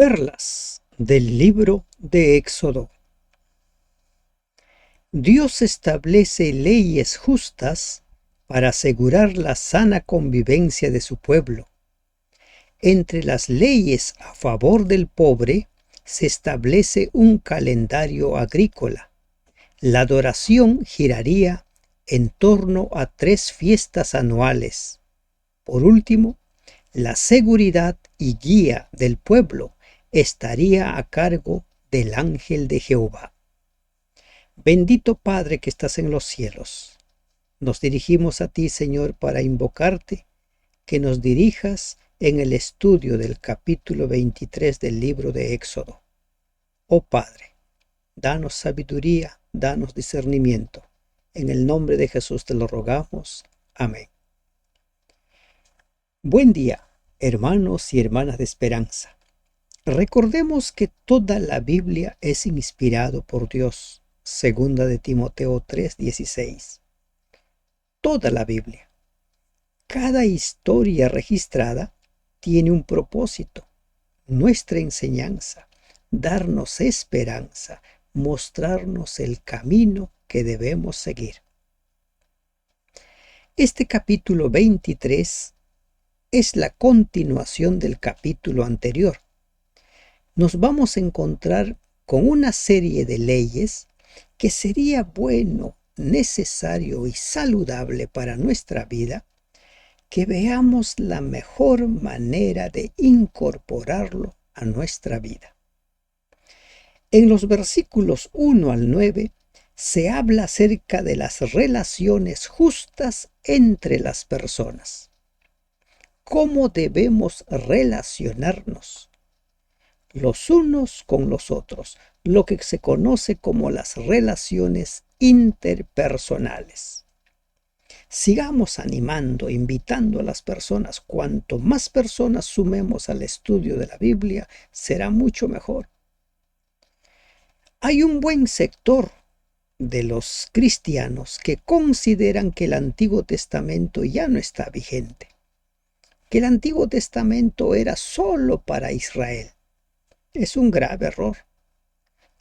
Perlas del libro de Éxodo. Dios establece leyes justas para asegurar la sana convivencia de su pueblo. Entre las leyes a favor del pobre se establece un calendario agrícola. La adoración giraría en torno a 3 fiestas anuales. Por último, la seguridad y guía del pueblo estaría a cargo del ángel de Jehová. Bendito Padre que estás en los cielos, nos dirigimos a ti, Señor, para invocarte que nos dirijas en el estudio del capítulo 23 del libro de Éxodo. Oh Padre, danos sabiduría, danos discernimiento. En el nombre de Jesús te lo rogamos. Amén. Buen día, hermanos y hermanas de esperanza. Recordemos que toda la Biblia es inspirado por Dios. Segunda de Timoteo 3:16. Toda la Biblia. Cada historia registrada tiene un propósito. Nuestra enseñanza, darnos esperanza, mostrarnos el camino que debemos seguir. Este capítulo 23 es la continuación del capítulo anterior. Nos vamos a encontrar con una serie de leyes que sería bueno, necesario y saludable para nuestra vida que veamos la mejor manera de incorporarlo a nuestra vida. En los versículos 1 al 9 se habla acerca de las relaciones justas entre las personas. ¿Cómo debemos relacionarnos los unos con los otros? Lo que se conoce como las relaciones interpersonales. Sigamos animando, invitando a las personas. Cuanto más personas sumemos al estudio de la Biblia, será mucho mejor. Hay un buen sector de los cristianos que consideran que el Antiguo Testamento ya no está vigente, que el Antiguo Testamento era solo para Israel. Es un grave error.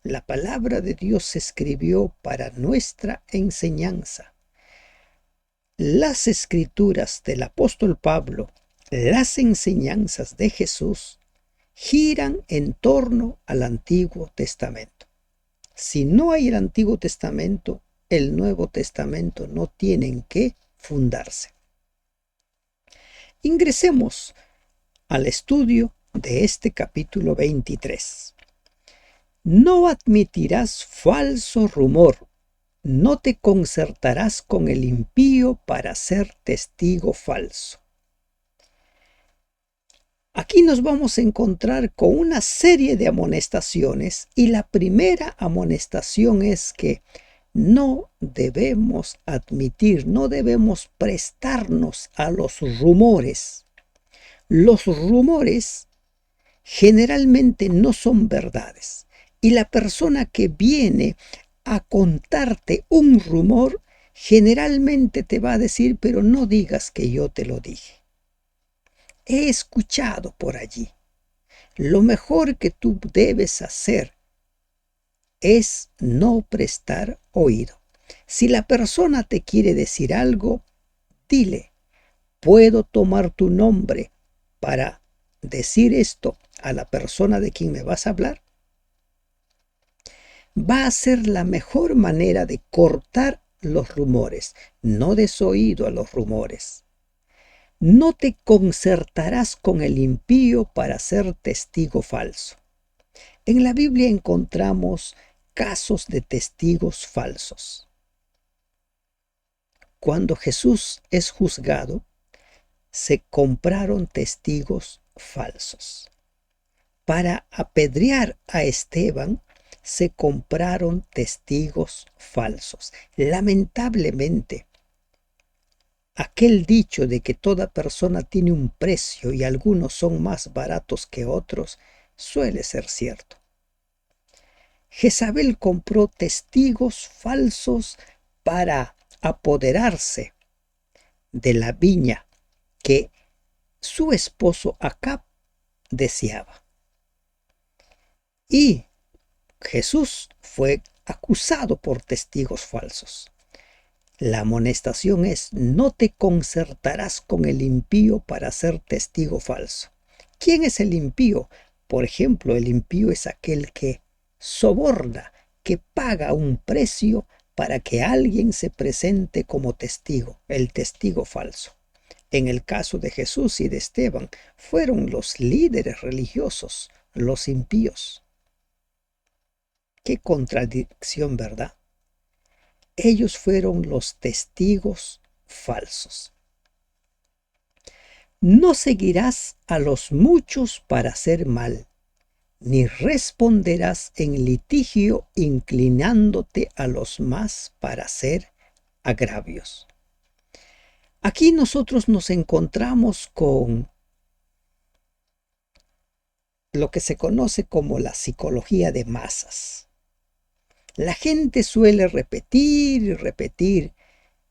La palabra de Dios se escribió para nuestra enseñanza. Las escrituras del apóstol Pablo, las enseñanzas de Jesús, giran en torno al Antiguo Testamento. Si no hay el Antiguo Testamento, el Nuevo Testamento no tiene en qué fundarse. Ingresemos al estudio de este capítulo 23. No admitirás falso rumor, no te concertarás con el impío para ser testigo falso. Aquí nos vamos a encontrar con una serie de amonestaciones y la primera amonestación es que no debemos admitir, no debemos prestarnos a los rumores. Los rumores generalmente no son verdades y la persona que viene a contarte un rumor generalmente te va a decir, pero no digas que yo te lo dije. He escuchado por allí. Lo mejor que tú debes hacer es no prestar oído. Si la persona te quiere decir algo, dile, ¿puedo tomar tu nombre para decir esto a la persona de quien me vas a hablar? Va a ser la mejor manera de cortar los rumores. No des oído a los rumores. No te concertarás con el impío para ser testigo falso. En la Biblia encontramos casos de testigos falsos. Cuando Jesús es juzgado, se compraron testigos falsos. Para apedrear a Esteban, se compraron testigos falsos. Lamentablemente, aquel dicho de que toda persona tiene un precio y algunos son más baratos que otros, suele ser cierto. Jezabel compró testigos falsos para apoderarse de la viña que su esposo Acab deseaba. Y Jesús fue acusado por testigos falsos. La amonestación es: no te concertarás con el impío para ser testigo falso. ¿Quién es el impío? Por ejemplo, el impío es aquel que soborna, que paga un precio para que alguien se presente como testigo, el testigo falso. En el caso de Jesús y de Esteban, fueron los líderes religiosos, los impíos. Qué contradicción, ¿verdad? Ellos fueron los testigos falsos. No seguirás a los muchos para hacer mal, ni responderás en litigio inclinándote a los más para hacer agravios. Aquí nosotros nos encontramos con lo que se conoce como la psicología de masas. La gente suele repetir y repetir: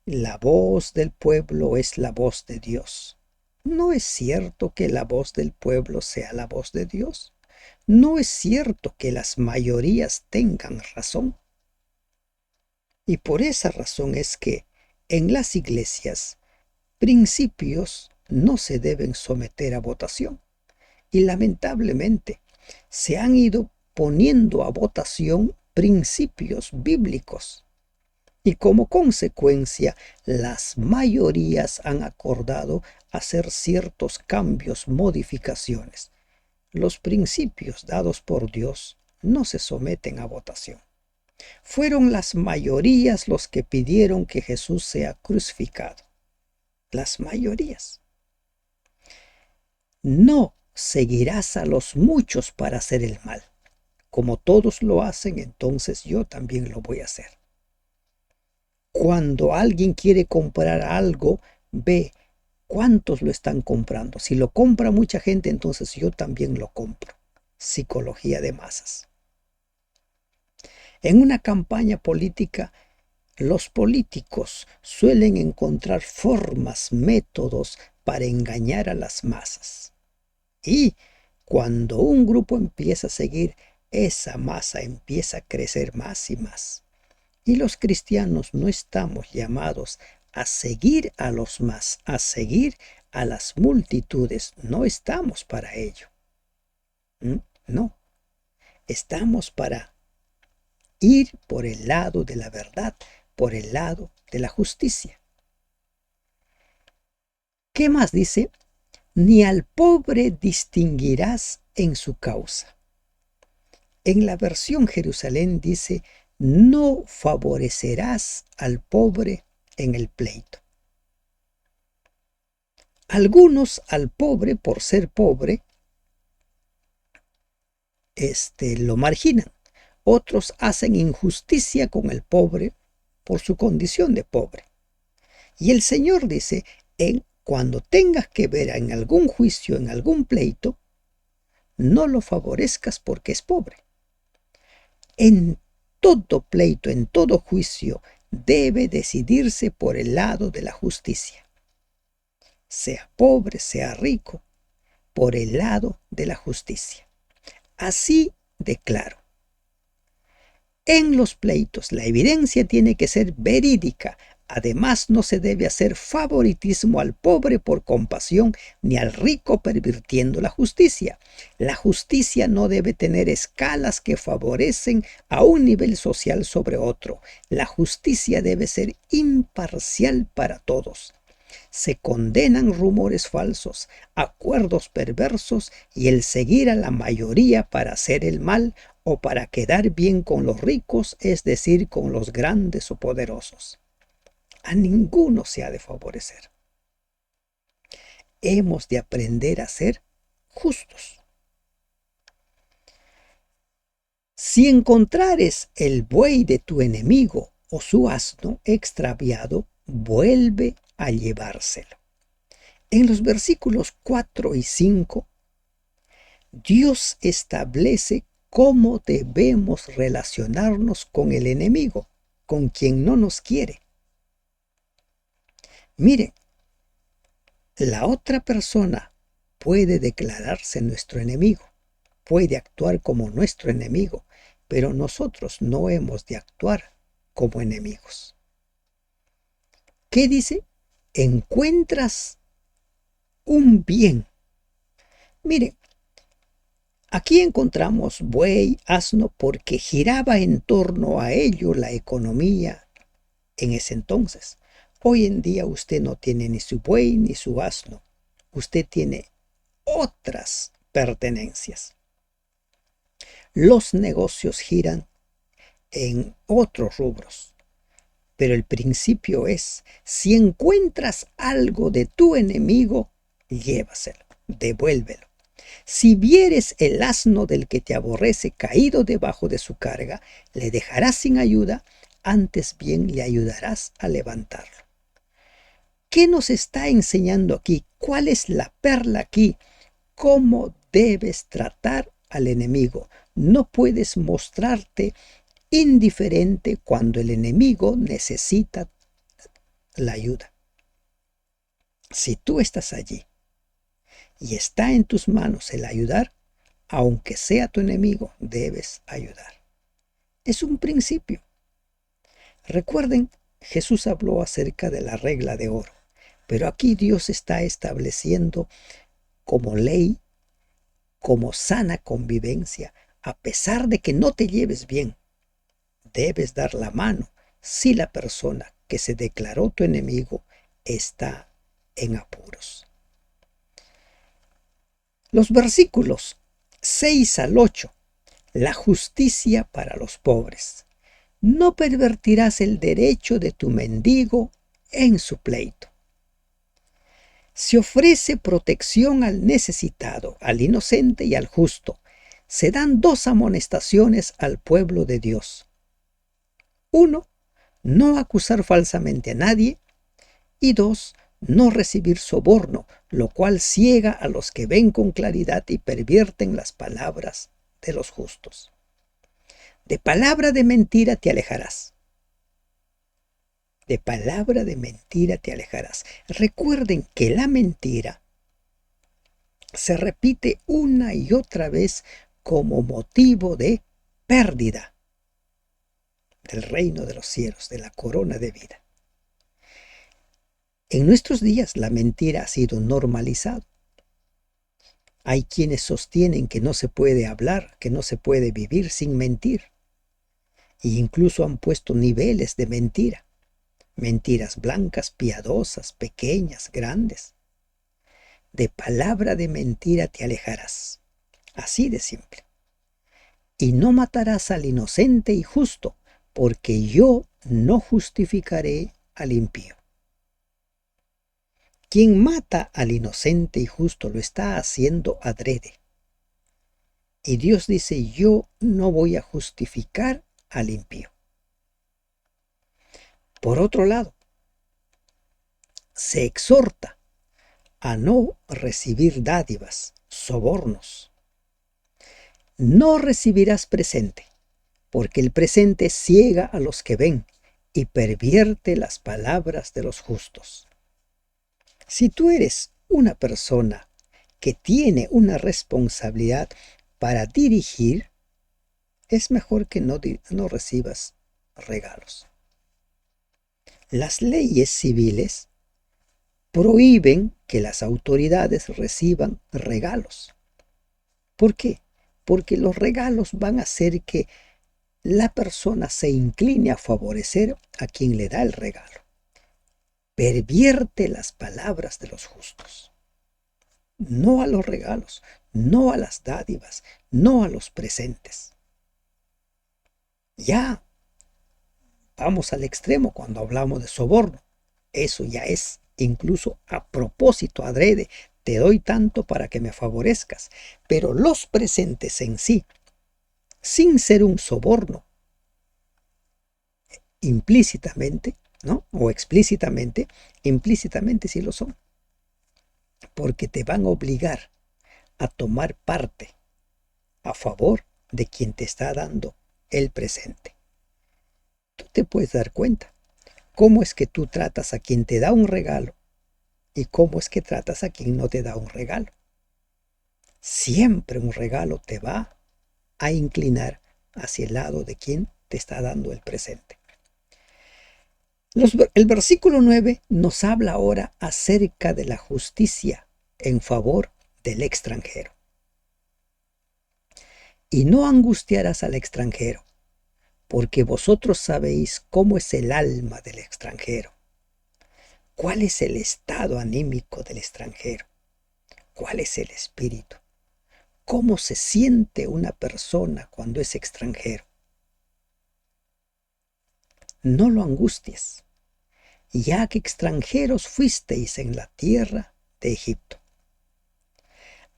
la voz del pueblo es la voz de Dios. ¿No es cierto que la voz del pueblo sea la voz de Dios? ¿No es cierto que las mayorías tengan razón? Y por esa razón es que en las iglesias principios no se deben someter a votación. Y lamentablemente se han ido poniendo a votación principios bíblicos. Y como consecuencia, las mayorías han acordado hacer ciertos cambios, modificaciones. Los principios dados por Dios no se someten a votación. Fueron las mayorías los que pidieron que Jesús sea crucificado. Las mayorías. No seguirás a los muchos para hacer el mal. Como todos lo hacen, entonces yo también lo voy a hacer. Cuando alguien quiere comprar algo, ve cuántos lo están comprando. Si lo compra mucha gente, entonces yo también lo compro. Psicología de masas. En una campaña política, los políticos suelen encontrar formas, métodos para engañar a las masas. Y cuando un grupo empieza a seguir, esa masa empieza a crecer más y más. Y los cristianos no estamos llamados a seguir a los más, a seguir a las multitudes. No estamos para ello. No. Estamos para ir por el lado de la verdad, por el lado de la justicia. ¿Qué más dice? Ni al pobre distinguirás en su causa. En la versión Jerusalén dice: no favorecerás al pobre en el pleito. Algunos al pobre, por ser pobre, lo marginan. Otros hacen injusticia con el pobre por su condición de pobre. Y el Señor dice: cuando tengas que ver en algún juicio, en algún pleito, no lo favorezcas porque es pobre. En todo pleito, en todo juicio, debe decidirse por el lado de la justicia. Sea pobre, sea rico, por el lado de la justicia. Así de claro. En los pleitos, la evidencia tiene que ser verídica. Además, no se debe hacer favoritismo al pobre por compasión, ni al rico pervirtiendo la justicia. La justicia no debe tener escalas que favorecen a un nivel social sobre otro. La justicia debe ser imparcial para todos. Se condenan rumores falsos, acuerdos perversos y el seguir a la mayoría para hacer el mal o para quedar bien con los ricos, es decir, con los grandes o poderosos. A ninguno se ha de favorecer. Hemos de aprender a ser justos. Si encontrares el buey de tu enemigo o su asno extraviado, vuelve a llevárselo. En los versículos 4 y 5, Dios establece cómo debemos relacionarnos con el enemigo, con quien no nos quiere. Mire, la otra persona puede declararse nuestro enemigo, puede actuar como nuestro enemigo, pero nosotros no hemos de actuar como enemigos. ¿Qué dice? Encuentras un bien. Mire, aquí encontramos buey, asno, porque giraba en torno a ello la economía en ese entonces. Hoy en día usted no tiene ni su buey ni su asno. Usted tiene otras pertenencias. Los negocios giran en otros rubros. Pero el principio es, si encuentras algo de tu enemigo, llévaselo, devuélvelo. Si vieres el asno del que te aborrece caído debajo de su carga, le dejarás sin ayuda, antes bien le ayudarás a levantarlo. ¿Qué nos está enseñando aquí? ¿Cuál es la perla aquí? ¿Cómo debes tratar al enemigo? No puedes mostrarte indiferente cuando el enemigo necesita la ayuda. Si tú estás allí y está en tus manos el ayudar, aunque sea tu enemigo, debes ayudar. Es un principio. Recuerden, Jesús habló acerca de la regla de oro, pero aquí Dios está estableciendo como ley, como sana convivencia, a pesar de que no te lleves bien, debes dar la mano si la persona que se declaró tu enemigo está en apuros. Los versículos 6 al 8. La justicia para los pobres. No pervertirás el derecho de tu mendigo en su pleito. Se ofrece protección al necesitado, al inocente y al justo. Se dan dos amonestaciones al pueblo de Dios. 1. No acusar falsamente a nadie. Y 2. No recibir soborno, lo cual ciega a los que ven con claridad y pervierten las palabras de los justos. De palabra de mentira te alejarás. De palabra de mentira te alejarás. Recuerden que la mentira se repite una y otra vez como motivo de pérdida del reino de los cielos, de la corona de vida. En nuestros días la mentira ha sido normalizada. Hay quienes sostienen que no se puede hablar, que no se puede vivir sin mentir. E incluso han puesto niveles de mentira. Mentiras blancas, piadosas, pequeñas, grandes. De palabra de mentira te alejarás. Así de simple. Y no matarás al inocente y justo, porque yo no justificaré al impío. Quien mata al inocente y justo lo está haciendo adrede. Y Dios dice, yo no voy a justificar al impío. Por otro lado, se exhorta a no recibir dádivas, sobornos. No recibirás presente, porque el presente ciega a los que ven y pervierte las palabras de los justos. Si tú eres una persona que tiene una responsabilidad para dirigir, es mejor que no recibas regalos. Las leyes civiles prohíben que las autoridades reciban regalos. ¿Por qué? Porque los regalos van a hacer que la persona se incline a favorecer a quien le da el regalo. Pervierte las palabras de los justos. No a los regalos, no a las dádivas, no a los presentes. Ya vamos al extremo cuando hablamos de soborno. Eso ya es incluso a propósito, adrede. Te doy tanto para que me favorezcas. Pero los presentes en sí, sin ser un soborno, implícitamente, ¿no? O explícitamente, implícitamente sí lo son. Porque te van a obligar a tomar parte a favor de quien te está dando el presente. Tú te puedes dar cuenta cómo es que tú tratas a quien te da un regalo y cómo es que tratas a quien no te da un regalo. Siempre un regalo te va a inclinar hacia el lado de quien te está dando el presente. El versículo 9 nos habla ahora acerca de la justicia en favor del extranjero. Y no angustiarás al extranjero, porque vosotros sabéis cómo es el alma del extranjero, cuál es el estado anímico del extranjero, cuál es el espíritu, cómo se siente una persona cuando es extranjero. No lo angusties, ya que extranjeros fuisteis en la tierra de Egipto.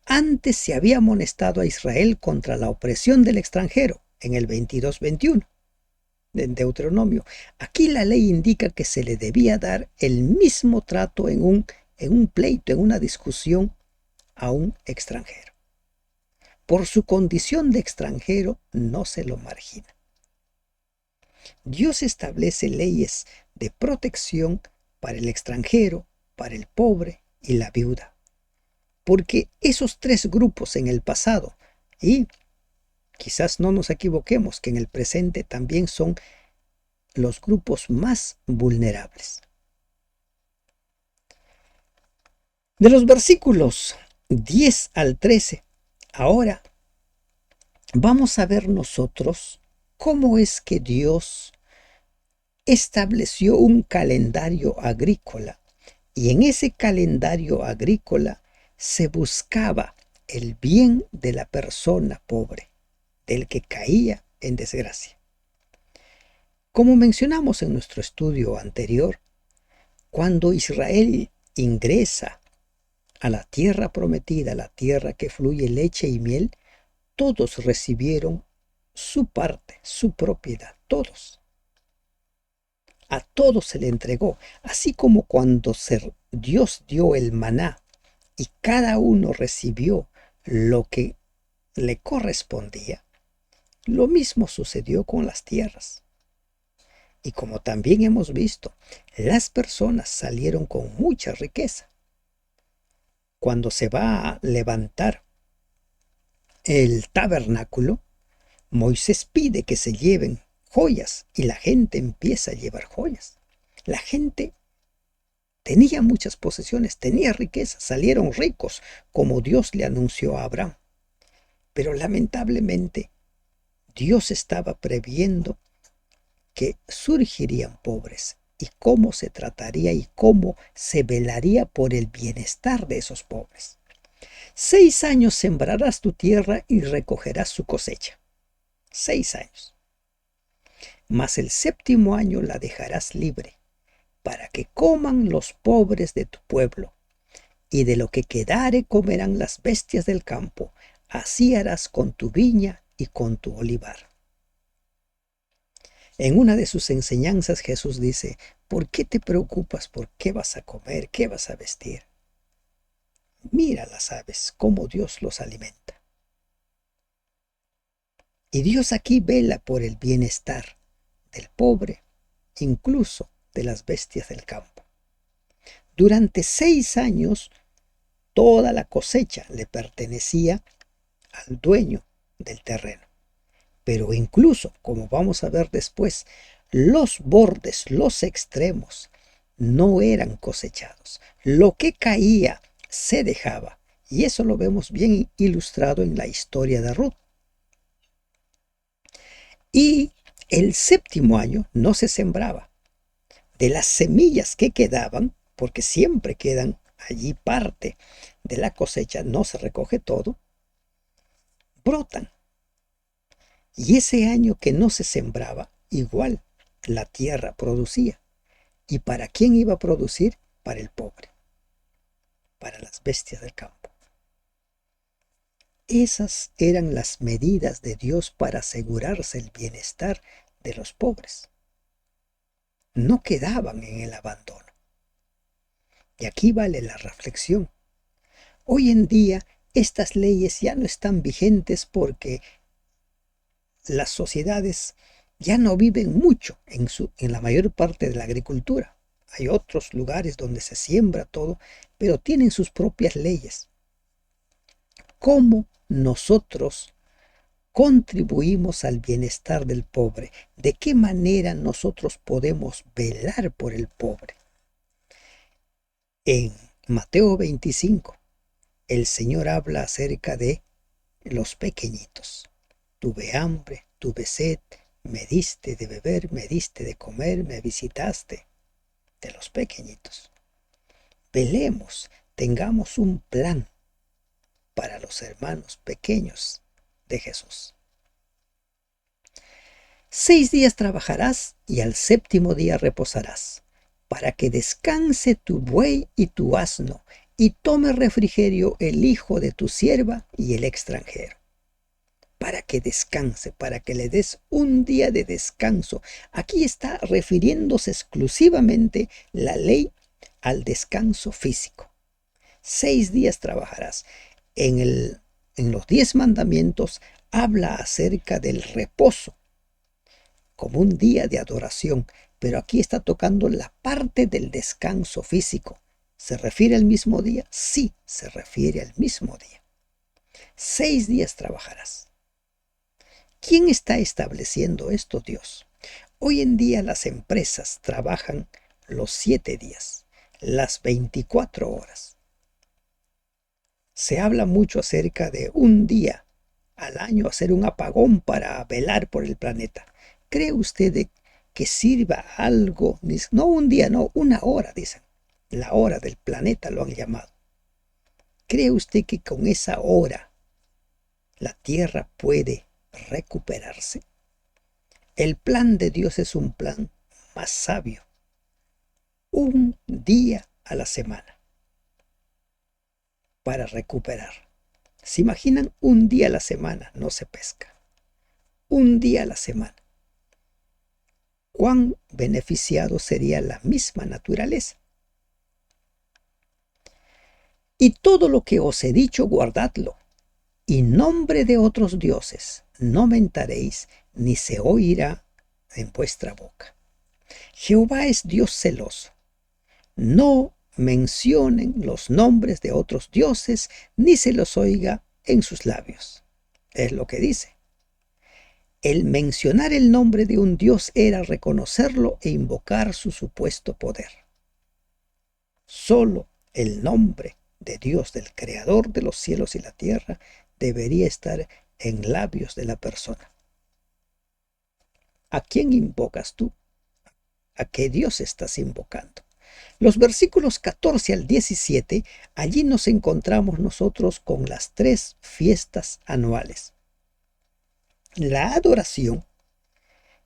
Antes se había amonestado a Israel contra la opresión del extranjero en el 22:21 de Deuteronomio. Aquí la ley indica que se le debía dar el mismo trato en un pleito, en una discusión a un extranjero. Por su condición de extranjero no se lo margina. Dios establece leyes de protección para el extranjero, para el pobre y la viuda. Porque esos tres grupos en el pasado, y quizás no nos equivoquemos que en el presente también son los grupos más vulnerables. De los versículos 10 al 13, ahora vamos a ver nosotros cómo es que Dios estableció un calendario agrícola, y en ese calendario agrícola se buscaba el bien de la persona pobre, del que caía en desgracia. Como mencionamos en nuestro estudio anterior, cuando Israel ingresa a la tierra prometida, la tierra que fluye leche y miel, todos recibieron su parte, su propiedad, todos. A todos se le entregó, así como cuando Dios dio el maná y cada uno recibió lo que le correspondía. Lo mismo sucedió con las tierras. Y como también hemos visto, las personas salieron con mucha riqueza. Cuando se va a levantar el tabernáculo, Moisés pide que se lleven joyas y la gente empieza a llevar joyas. La gente tenía muchas posesiones, tenía riqueza, salieron ricos como Dios le anunció a Abraham. Pero lamentablemente Dios estaba previendo que surgirían pobres y cómo se trataría y cómo se velaría por el bienestar de esos pobres. 6 años sembrarás tu tierra y recogerás su cosecha. 6 años. Mas el 7º año la dejarás libre, para que coman los pobres de tu pueblo, y de lo que quedare comerán las bestias del campo. Así harás con tu viña y con tu olivar. En una de sus enseñanzas Jesús dice: ¿por qué te preocupas por qué vas a comer, qué vas a vestir? Mira las aves, cómo Dios los alimenta. Y Dios aquí vela por el bienestar del pobre, incluso de las bestias del campo. Durante 6 años, toda la cosecha le pertenecía al dueño del terreno. Pero incluso, como vamos a ver después, los bordes, los extremos, no eran cosechados. Lo que caía se dejaba. Y eso lo vemos bien ilustrado en la historia de Ruth. Y el 7º año no se sembraba. De las semillas que quedaban, porque siempre quedan allí parte de la cosecha, no se recoge todo, brotan. Y ese año que no se sembraba, igual la tierra producía. ¿Y para quién iba a producir? Para el pobre, para las bestias del campo. Esas eran las medidas de Dios para asegurarse el bienestar de los pobres. No quedaban en el abandono. Y aquí vale la reflexión. Hoy en día estas leyes ya no están vigentes porque las sociedades ya no viven mucho en la mayor parte de la agricultura. Hay otros lugares donde se siembra todo, pero tienen sus propias leyes. cómo nosotros contribuimos al bienestar del pobre, de qué manera nosotros podemos velar por el pobre. En Mateo 25, el Señor habla acerca de los pequeñitos. Tuve hambre, tuve sed, me diste de beber, me diste de comer, me visitaste. De los pequeñitos. Velemos, tengamos un plan para los hermanos pequeños de Jesús. 6 días trabajarás y al séptimo día reposarás, para que descanse tu buey y tu asno, y tome refrigerio el hijo de tu sierva y el extranjero. Para que descanse, para que le des un día de descanso. Aquí está refiriéndose exclusivamente la ley al descanso físico. 6 días trabajarás. En los 10 mandamientos habla acerca del reposo como un día de adoración, pero aquí está tocando la parte del descanso físico. ¿Se refiere al mismo día? Sí, se refiere al mismo día. 6 días trabajarás. ¿Quién está estableciendo esto? Dios. Hoy en día las empresas trabajan los 7 días, las 24 horas. Se habla mucho acerca de un día al año hacer un apagón para velar por el planeta. ¿Cree usted que sirva algo? No un día, no, una hora, dicen. La hora del planeta lo han llamado. ¿Cree usted que con esa hora la Tierra puede recuperarse? El plan de Dios es un plan más sabio. Un día a la semana para recuperar. ¿Se imaginan? Un día a la semana no se pesca. Un día a la semana. ¿Cuán beneficiado sería la misma naturaleza? Y todo lo que os he dicho, guardadlo, y nombre de otros dioses no mentaréis, ni se oirá en vuestra boca. Jehová es Dios celoso. No mencionen los nombres de otros dioses, ni se los oiga en sus labios. Es lo que dice. El mencionar el nombre de un dios era reconocerlo e invocar su supuesto poder. Solo el nombre de Dios, del Creador de los cielos y la tierra, debería estar en labios de la persona. ¿A quién invocas tú? ¿A qué Dios estás invocando? Los versículos 14 al 17, allí nos encontramos nosotros con las 3 fiestas anuales. La adoración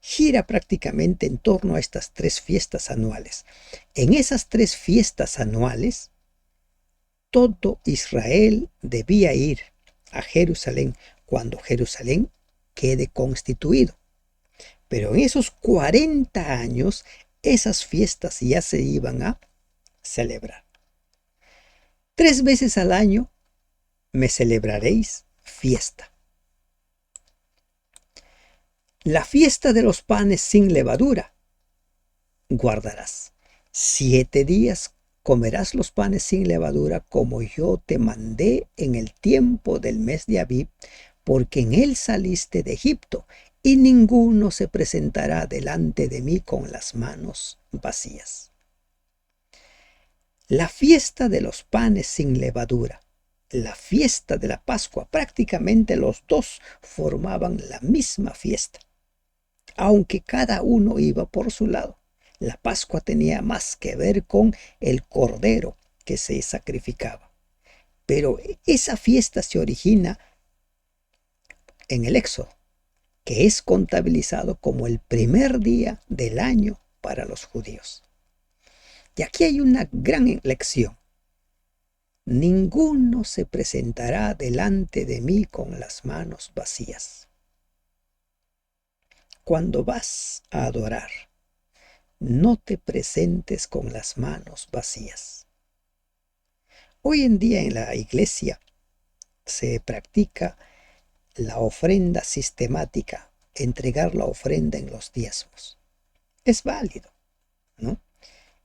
gira prácticamente en torno a estas 3 fiestas anuales. En esas 3 fiestas anuales, todo Israel debía ir a Jerusalén cuando Jerusalén quede constituido. Pero en esos 40 años, esas fiestas ya se iban a celebrar. 3 veces al año me celebraréis fiesta. La fiesta de los panes sin levadura guardarás. 7 días comerás los panes sin levadura como yo te mandé en el tiempo del mes de Abib, porque en él saliste de Egipto, y ninguno se presentará delante de mí con las manos vacías. La fiesta de los panes sin levadura, la fiesta de la Pascua, prácticamente los dos formaban la misma fiesta, aunque cada uno iba por su lado. La Pascua tenía más que ver con el cordero que se sacrificaba. Pero esa fiesta se origina en el Éxodo, que es contabilizado como el primer día del año para los judíos. Y aquí hay una gran lección. Ninguno se presentará delante de mí con las manos vacías. Cuando vas a adorar, no te presentes con las manos vacías. Hoy en día en la iglesia se practica la ofrenda sistemática, entregar la ofrenda en los diezmos. Es válido, ¿no?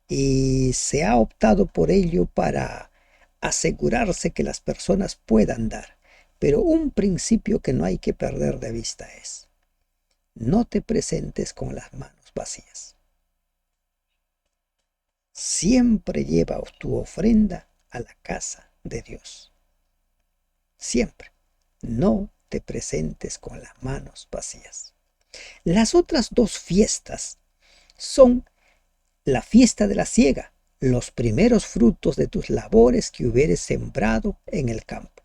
Y se ha optado por ello para asegurarse que las personas puedan dar. Pero un principio que no hay que perder de vista es: no te presentes con las manos vacías. Siempre lleva tu ofrenda a la casa de Dios. Siempre. No te presentes con las manos vacías. Las otras dos fiestas son la fiesta de la siega, los primeros frutos de tus labores que hubieres sembrado en el campo,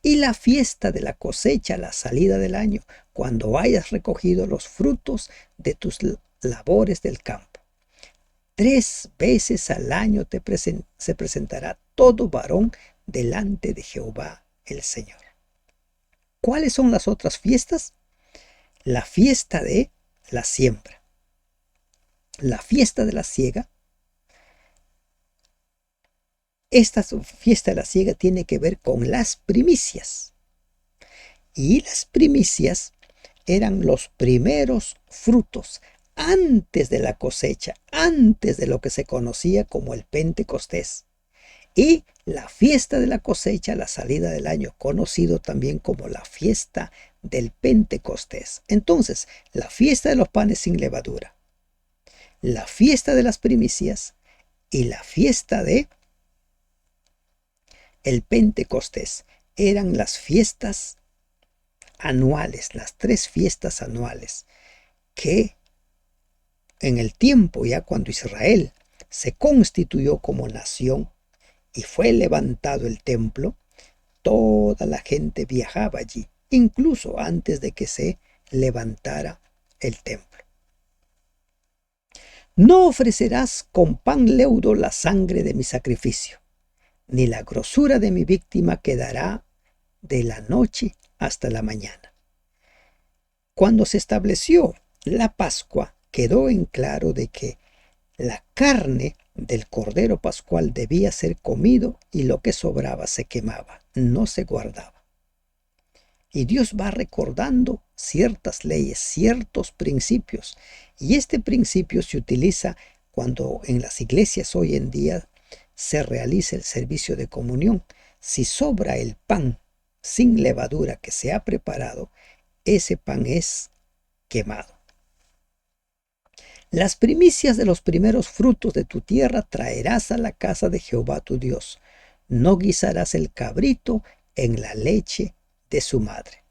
y la fiesta de la cosecha, la salida del año, cuando hayas recogido los frutos de tus labores del campo. 3 veces al año se presentará todo varón delante de Jehová el Señor. ¿Cuáles son las otras fiestas? La fiesta de la siembra, la fiesta de la siega. Esta fiesta de la siega tiene que ver con las primicias. Y las primicias eran los primeros frutos antes de la cosecha, antes de lo que se conocía como el Pentecostés. Y la fiesta de la cosecha, la salida del año, conocido también como la fiesta del Pentecostés. Entonces, la fiesta de los panes sin levadura, la fiesta de las primicias y la fiesta de el Pentecostés eran las fiestas anuales, las 3 fiestas anuales que en el tiempo ya cuando Israel se constituyó como nación y fue levantado el templo, toda la gente viajaba allí, incluso antes de que se levantara el templo. No ofrecerás con pan leudo la sangre de mi sacrificio, ni la grosura de mi víctima quedará de la noche hasta la mañana. Cuando se estableció la Pascua, quedó en claro de que la carne del cordero pascual debía ser comido y lo que sobraba se quemaba, no se guardaba. Y Dios va recordando ciertas leyes, ciertos principios. Y este principio se utiliza cuando en las iglesias hoy en día se realiza el servicio de comunión. Si sobra el pan sin levadura que se ha preparado, ese pan es quemado. Las primicias de los primeros frutos de tu tierra traerás a la casa de Jehová tu Dios. No guisarás el cabrito en la leche de su madre.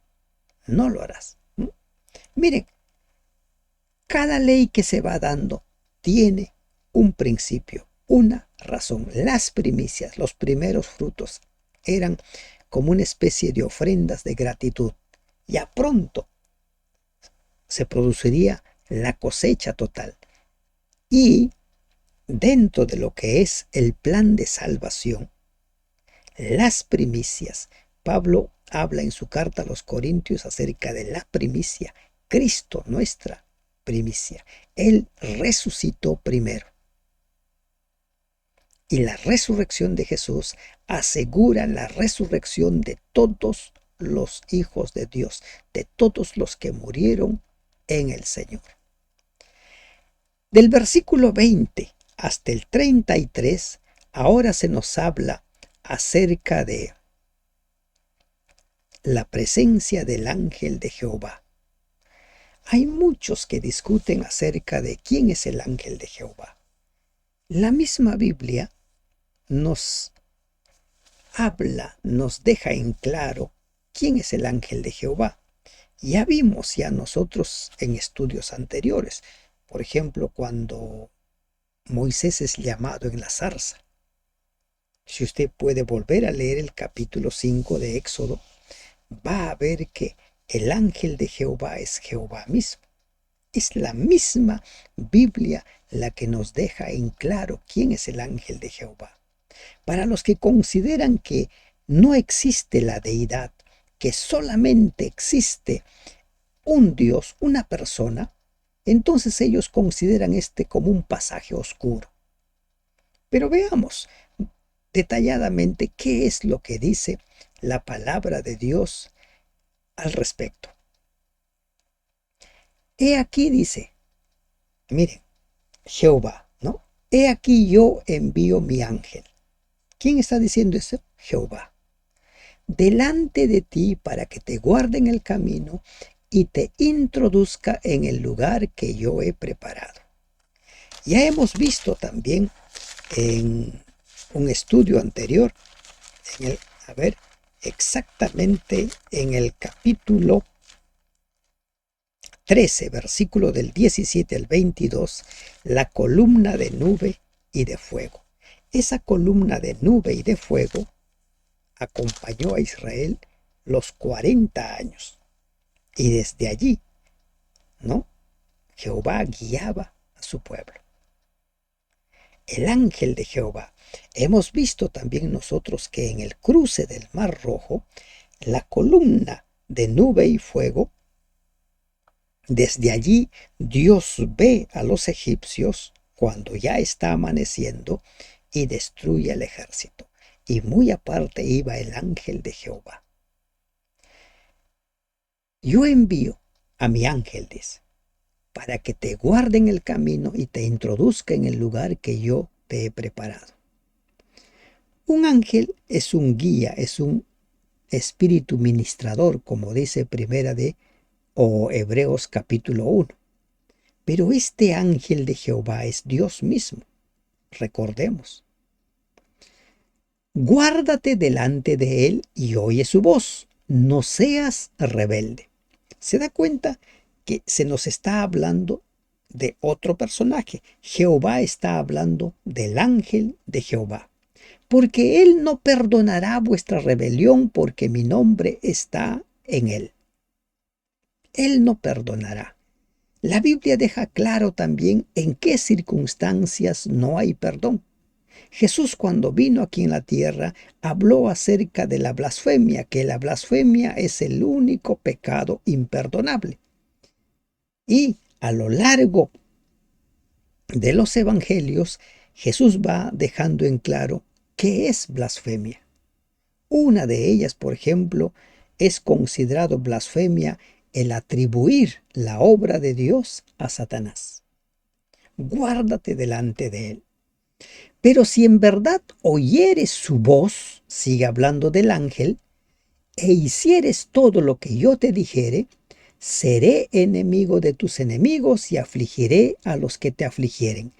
No lo harás. Miren, cada ley que se va dando tiene un principio, una razón. Las primicias, los primeros frutos, eran como una especie de ofrendas de gratitud. Ya pronto se produciría la cosecha total. Y dentro de lo que es el plan de salvación, las primicias, Pablo habla en su carta a los Corintios acerca de la primicia, Cristo nuestra primicia. Él resucitó primero. Y la resurrección de Jesús asegura la resurrección de todos los hijos de Dios, de todos los que murieron en el Señor. Del versículo 20 hasta el 33, ahora se nos habla acerca de la presencia del ángel de Jehová. Hay muchos que discuten acerca de quién es el ángel de Jehová. La misma Biblia nos habla, nos deja en claro quién es el ángel de Jehová. Ya vimos ya nosotros en estudios anteriores, por ejemplo, cuando Moisés es llamado en la zarza. Si usted puede volver a leer el capítulo 5 de Éxodo, va a ver que el ángel de Jehová es Jehová mismo. Es la misma Biblia la que nos deja en claro quién es el ángel de Jehová. Para los que consideran que no existe la deidad, que solamente existe un Dios, una persona, entonces ellos consideran este como un pasaje oscuro. Pero veamos detalladamente qué es lo que dice la palabra de Dios al respecto. He aquí dice, miren, Jehová, ¿no? He aquí yo envío mi ángel. ¿Quién está diciendo eso? Jehová. delante de ti para que te guarde en el camino y te introduzca en el lugar que yo he preparado. Ya hemos visto también en un estudio anterior, a ver, exactamente en el capítulo 13, versículo del 17 al 22, la columna de nube y de fuego. Esa columna de nube y de fuego acompañó a Israel los 40 años. Y desde allí, ¿no? Jehová guiaba a su pueblo. El ángel de Jehová. Hemos visto también nosotros que en el cruce del Mar Rojo, la columna de nube y fuego, desde allí Dios ve a los egipcios cuando ya está amaneciendo y destruye el ejército. Y muy aparte iba el ángel de Jehová. Yo envío a mi ángel, dice, para que te guarde en el camino y te introduzca en el lugar que yo te he preparado. Un ángel es un guía, es un espíritu ministrador, como dice Primera de o Hebreos capítulo 1. Pero este ángel de Jehová es Dios mismo, recordemos. Guárdate delante de él y oye su voz, no seas rebelde. ¿Se da cuenta que se nos está hablando de otro personaje? Jehová está hablando del ángel de Jehová. Porque él no perdonará vuestra rebelión porque mi nombre está en él. Él no perdonará. La Biblia deja claro también en qué circunstancias no hay perdón. Jesús, cuando vino aquí en la tierra, habló acerca de la blasfemia, que la blasfemia es el único pecado imperdonable. Y a lo largo de los evangelios, Jesús va dejando en claro qué es blasfemia. Una de ellas, por ejemplo, es considerado blasfemia el atribuir la obra de Dios a Satanás. Guárdate delante de él. Pero si en verdad oyeres su voz, sigue hablando del ángel, e hicieres todo lo que yo te dijere, seré enemigo de tus enemigos y afligiré a los que te afligieren.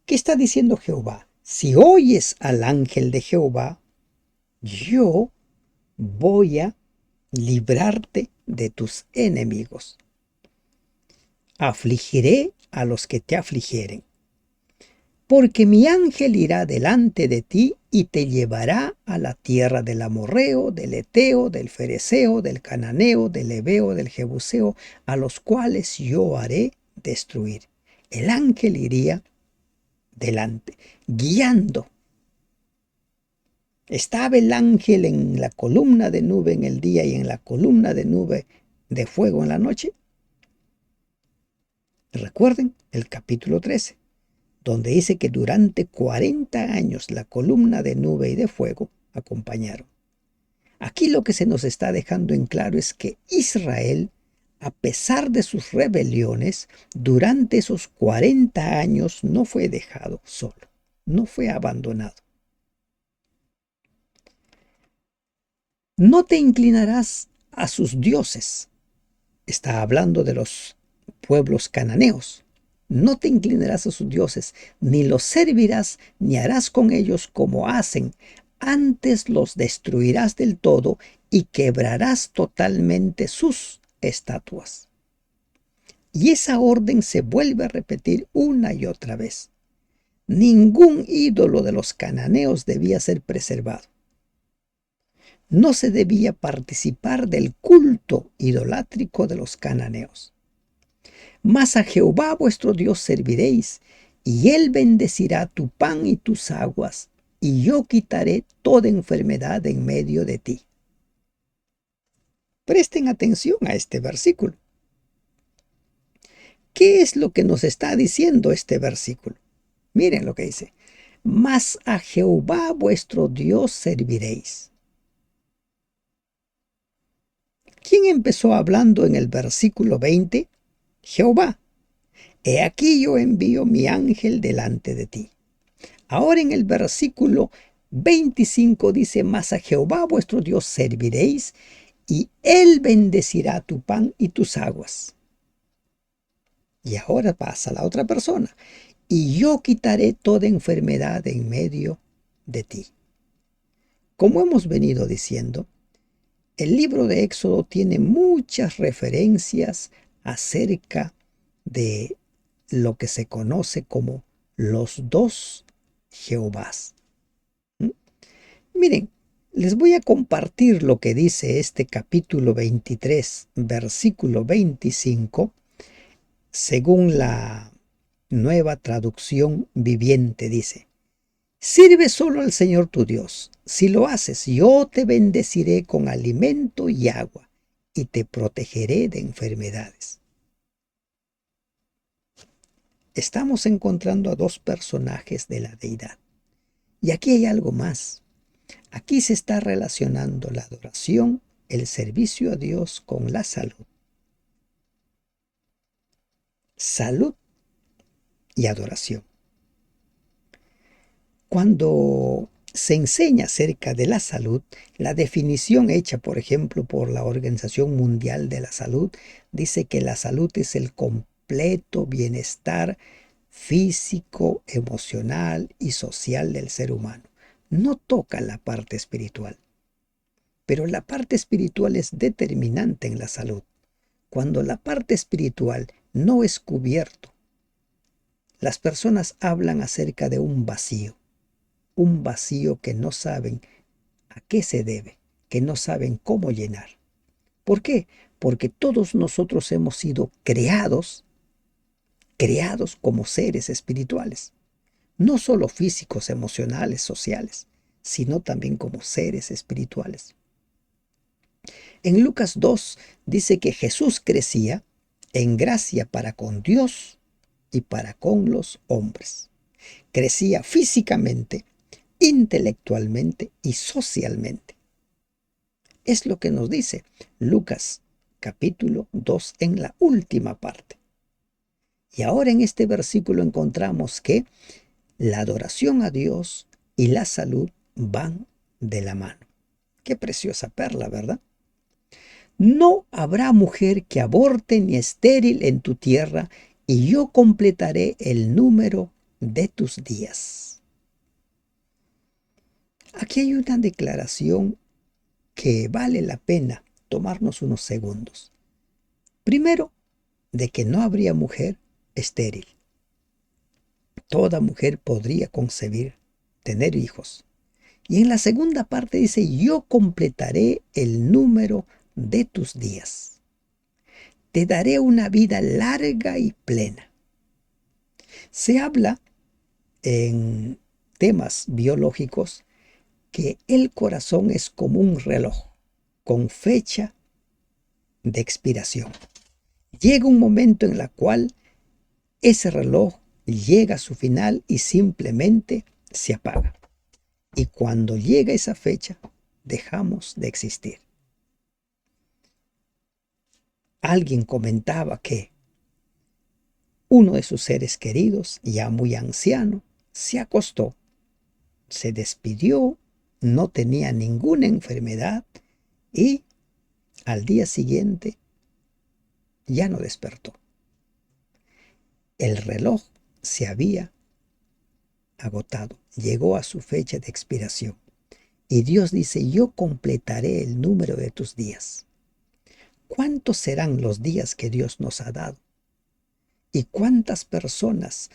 ¿Qué está diciendo Jehová? Si oyes al ángel de Jehová, yo voy a librarte de tus enemigos. Afligiré a los que te afligieren. Porque mi ángel irá delante de ti y te llevará a la tierra del amorreo, del eteo, del fereceo, del cananeo, del heveo, del jebuseo, a los cuales yo haré destruir. El ángel iría delante, guiando. Estaba el ángel en la columna de nube en el día y en la columna de nube de fuego en la noche. Recuerden el capítulo 13. Donde dice que durante 40 años la columna de nube y de fuego acompañaron. Aquí lo que se nos está dejando en claro es que Israel, a pesar de sus rebeliones, durante esos 40 años no fue dejado solo, no fue abandonado. No te inclinarás a sus dioses. Está hablando de los pueblos cananeos. No te inclinarás a sus dioses, ni los servirás, ni harás con ellos como hacen. Antes los destruirás del todo y quebrarás totalmente sus estatuas. Y esa orden se vuelve a repetir una y otra vez. Ningún ídolo de los cananeos debía ser preservado. No se debía participar del culto idolátrico de los cananeos. Mas a Jehová vuestro Dios serviréis, y él bendecirá tu pan y tus aguas, y yo quitaré toda enfermedad de en medio de ti. Presten atención a este versículo. ¿Qué es lo que nos está diciendo este versículo? Miren lo que dice. Mas a Jehová vuestro Dios serviréis. ¿Quién empezó hablando en el versículo 20? Jehová. He aquí yo envío mi ángel delante de ti. Ahora en el versículo 25 dice, mas a Jehová vuestro Dios serviréis, y Él bendecirá tu pan y tus aguas. Y ahora pasa la otra persona. Y yo quitaré toda enfermedad en medio de ti. Como hemos venido diciendo, el libro de Éxodo tiene muchas referencias acerca de lo que se conoce como los dos Jehovás. Miren, les voy a compartir lo que dice este capítulo 23, versículo 25, según la Nueva Traducción Viviente. Dice: sirve solo al Señor tu Dios. Si lo haces, yo te bendeciré con alimento y agua, y te protegeré de enfermedades. Estamos encontrando a dos personajes de la deidad. Y aquí hay algo más. Aquí se está relacionando la adoración, el servicio a Dios con la salud. Salud y adoración. Cuando se enseña acerca de la salud, la definición hecha, por ejemplo, por la Organización Mundial de la Salud, dice que la salud es el completo bienestar físico, emocional y social del ser humano. No toca la parte espiritual, pero la parte espiritual es determinante en la salud. Cuando la parte espiritual no es cubierto, las personas hablan acerca de un vacío que no saben a qué se debe, que no saben cómo llenar. ¿Por qué? Porque todos nosotros hemos sido creados como seres espirituales, no solo físicos, emocionales, sociales, sino también como seres espirituales. En Lucas 2 dice que Jesús crecía en gracia para con Dios y para con los hombres. Crecía físicamente, intelectualmente y socialmente. Es lo que nos dice Lucas capítulo 2 en la última parte. Y ahora en este versículo encontramos que la adoración a Dios y la salud van de la mano. Qué preciosa perla, ¿verdad? No habrá mujer que aborte ni estéril en tu tierra, y yo completaré el número de tus días. Aquí hay una declaración que vale la pena tomarnos unos segundos. Primero, de que no habría mujer estéril. Toda mujer podría concebir, tener hijos. Y en la segunda parte dice, yo completaré el número de tus días. Te daré una vida larga y plena. Se habla en temas biológicos que el corazón es como un reloj con fecha de expiración. Llega un momento en el cual ese reloj llega a su final y simplemente se apaga. Y cuando llega esa fecha, dejamos de existir. Alguien comentaba que uno de sus seres queridos, ya muy anciano, se acostó, se despidió, no tenía ninguna enfermedad y al día siguiente ya no despertó. El reloj se había agotado, llegó a su fecha de expiración. Y Dios dice, yo completaré el número de tus días. ¿Cuántos serán los días que Dios nos ha dado? ¿Y cuántas personas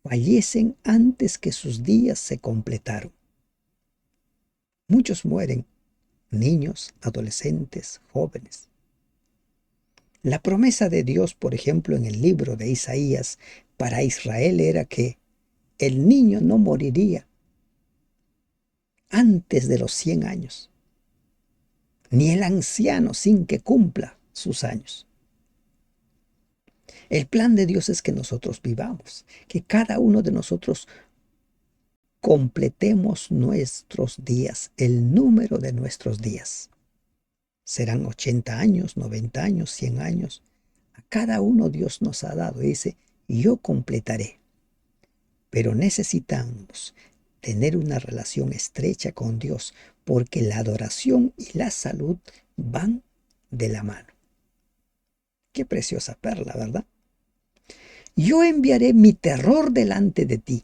fallecen antes que sus días se completaron? Muchos mueren, niños, adolescentes, jóvenes. La promesa de Dios, por ejemplo, en el libro de Isaías, para Israel era que el niño no moriría antes de los 100 años, ni el anciano sin que cumpla sus años. El plan de Dios es que nosotros vivamos, que cada uno de nosotros completemos nuestros días, el número de nuestros días. Serán 80 años, 90 años, 100 años. A cada uno Dios nos ha dado, dice, yo completaré. Pero necesitamos tener una relación estrecha con Dios, porque la adoración y la salud van de la mano. Qué preciosa perla, ¿verdad? Yo enviaré mi terror delante de ti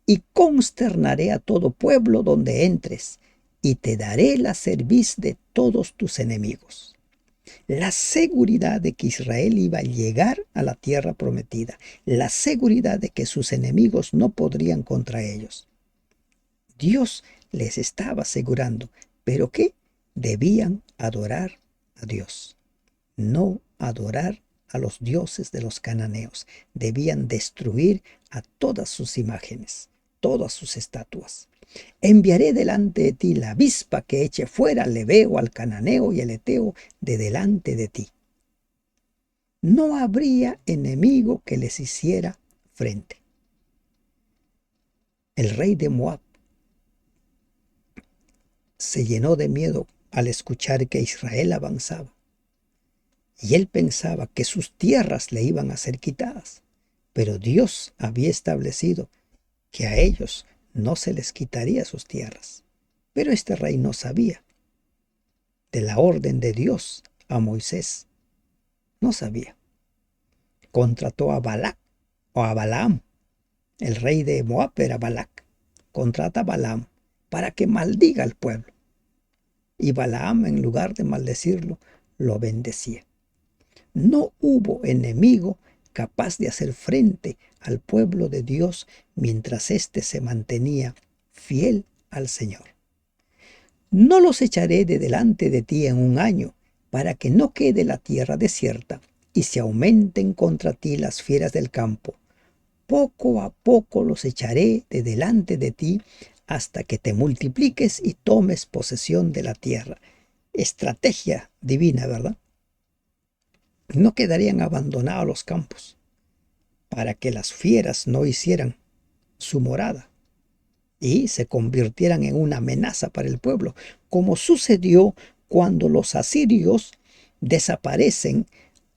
y consternaré a todo pueblo donde entres y te daré la cerviz de todos tus enemigos. La seguridad de que Israel iba a llegar a la tierra prometida, la seguridad de que sus enemigos no podrían contra ellos. Dios les estaba asegurando, pero que debían adorar a Dios, no adorar a los dioses de los cananeos. Debían destruir a todas sus imágenes, todas sus estatuas. Enviaré delante de ti la avispa que eche fuera al ebeo, al cananeo y al eteo de delante de ti. No habría enemigo que les hiciera frente. El rey de Moab se llenó de miedo al escuchar que Israel avanzaba, y él pensaba que sus tierras le iban a ser quitadas, pero Dios había establecido que a ellos no se les quitaría sus tierras. Pero este rey no sabía de la orden de Dios a Moisés, no sabía. Contrató a Balac o a Balaam. El rey de Moab era Balac. Contrata a Balaam para que maldiga al pueblo. Y Balaam, en lugar de maldecirlo, lo bendecía. No hubo enemigo capaz de hacer frente al pueblo de Dios mientras éste se mantenía fiel al Señor. No los echaré de delante de ti en un año, para que no quede la tierra desierta y se aumenten contra ti las fieras del campo. Poco a poco los echaré de delante de ti hasta que te multipliques y tomes posesión de la tierra. Estrategia divina, ¿verdad? No quedarían abandonados los campos para que las fieras no hicieran su morada y se convirtieran en una amenaza para el pueblo, como sucedió cuando los asirios desaparecen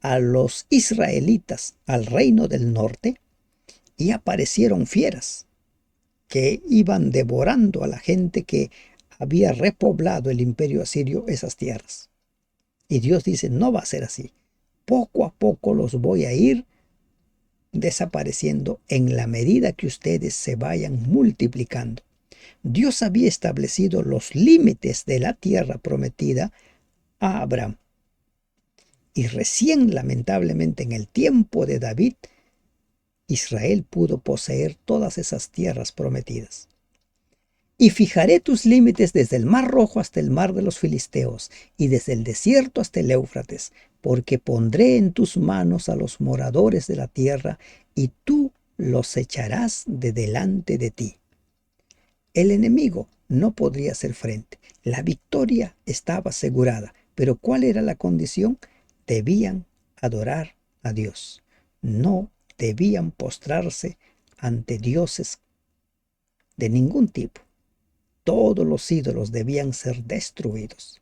a los israelitas al reino del norte y aparecieron fieras que iban devorando a la gente que había repoblado el imperio asirio esas tierras. Y Dios dice, no va a ser así. Poco a poco los voy a ir desapareciendo en la medida que ustedes se vayan multiplicando. Dios había establecido los límites de la tierra prometida a Abraham. Y recién, lamentablemente, en el tiempo de David, Israel pudo poseer todas esas tierras prometidas. Y fijaré tus límites desde el mar Rojo hasta el mar de los Filisteos, y desde el desierto hasta el Éufrates, porque pondré en tus manos a los moradores de la tierra, y tú los echarás de delante de ti. El enemigo no podría hacer frente. La victoria estaba asegurada, pero ¿cuál era la condición? Debían adorar a Dios. No debían postrarse ante dioses de ningún tipo. Todos los ídolos debían ser destruidos.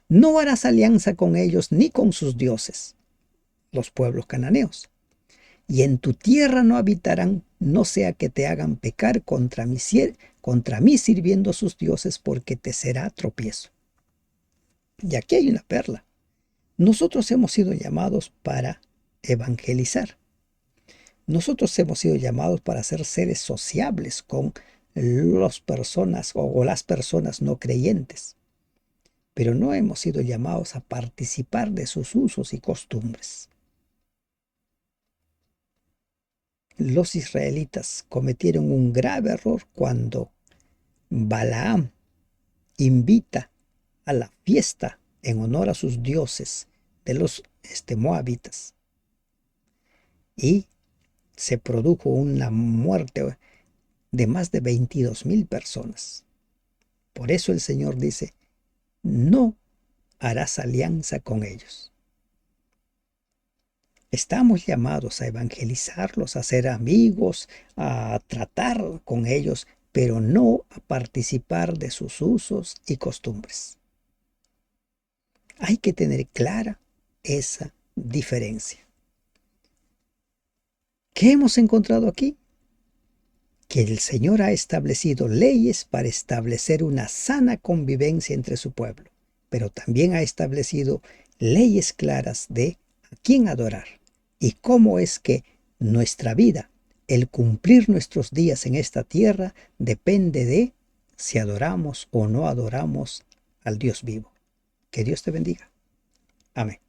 No harás alianza con ellos ni con sus dioses, los pueblos cananeos. Y en tu tierra no habitarán, no sea que te hagan pecar contra mí sirviendo a sus dioses, porque te será tropiezo. Y aquí hay una perla. Nosotros hemos sido llamados para evangelizar. Nosotros hemos sido llamados para ser seres sociables con las personas o las personas no creyentes. Pero no hemos sido llamados a participar de sus usos y costumbres. Los israelitas cometieron un grave error cuando Balaam invita a la fiesta en honor a sus dioses de los moabitas. Y se produjo una muerte de más de 22,000 personas. Por eso el Señor dice, no harás alianza con ellos. Estamos llamados a evangelizarlos, a ser amigos, a tratar con ellos, pero no a participar de sus usos y costumbres. Hay que tener clara esa diferencia. ¿Qué hemos encontrado aquí? que el Señor ha establecido leyes para establecer una sana convivencia entre su pueblo, pero también ha establecido leyes claras de a quién adorar y cómo es que nuestra vida, el cumplir nuestros días en esta tierra, depende de si adoramos o no adoramos al Dios vivo. Que Dios te bendiga. Amén.